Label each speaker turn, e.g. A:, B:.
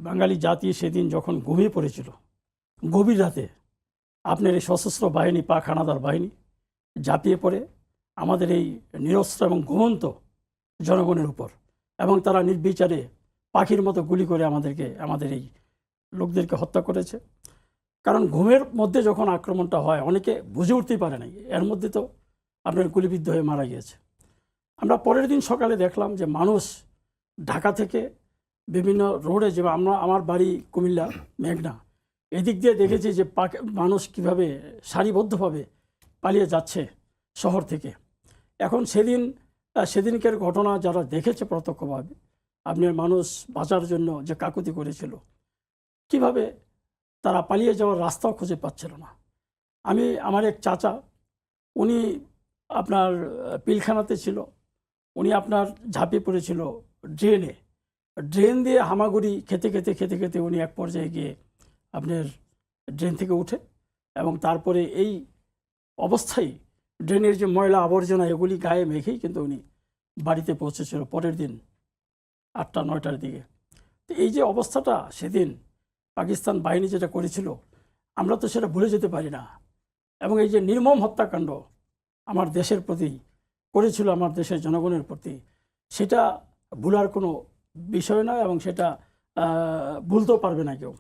A: বাঙালি জাতি সেদিন যখন ঘুমিয়ে পড়েছিল, গভীর রাতে আপনার এই সশস্ত্র বাহিনী, পাক হানাদার বাহিনী ঝাঁপিয়ে পড়ে আমাদের এই নিরস্ত্র এবং ঘুমন্ত জনগণের উপর, এবং তারা নির্বিচারে পাখির মতো গুলি করে আমাদের এই লোকদেরকে হত্যা করেছে। কারণ ঘুমের মধ্যে যখন আক্রমণটা হয়, অনেকে বুঝে উঠতেই পারে নাই, এর মধ্যে তো আপনার গুলিবিদ্ধ হয়ে মারা গিয়েছে। আমরা পরের দিন সকালে দেখলাম যে মানুষ ঢাকা থেকে বিভিন্ন রোডে, যে আমার বাড়ি কুমিল্লা মেঘনা, এদিক দিয়ে দেখেছি যে মানুষ কিভাবে সারিবদ্ধভাবে পালিয়ে যাচ্ছে শহর থেকে। এখন সেদিনকের ঘটনা যারা দেখেছে প্রত্যক্ষভাবে, আপনার মানুষ বাঁচার জন্য যে কাকুতি করেছিল, কিভাবে তারা পালিয়ে যাওয়ার রাস্তাও খুঁজে পাচ্ছিল না। আমার এক চাচা, উনি আপনার পিলখানাতে ছিল, উনি আপনার ঝাঁপিয়ে পড়েছিল ড্রেন দিয়ে হামাগুড়ি খেতে খেতে উনি এক পর্যায়ে গিয়ে আপনার ড্রেন থেকে উঠে, এবং তারপরে এই অবস্থায় ড্রেনের যে ময়লা আবর্জনা এগুলি গায়ে মেখেই কিন্তু উনি বাড়িতে পৌঁছেছিল পরের দিন 8টা-9টার দিকে। তো এই যে অবস্থাটা সেদিন পাকিস্তান বাহিনী যেটা করেছিল, আমরা তো সেটা ভুলে যেতে পারি না। এবং এই যে নির্মম হত্যাকাণ্ড আমার দেশের প্রতি করেছিল, আমার দেশের জনগণের প্রতি, সেটা ভুলার কোনো বিষয় নয়, এবং সেটা ভুলতেও পারবে না কেউ।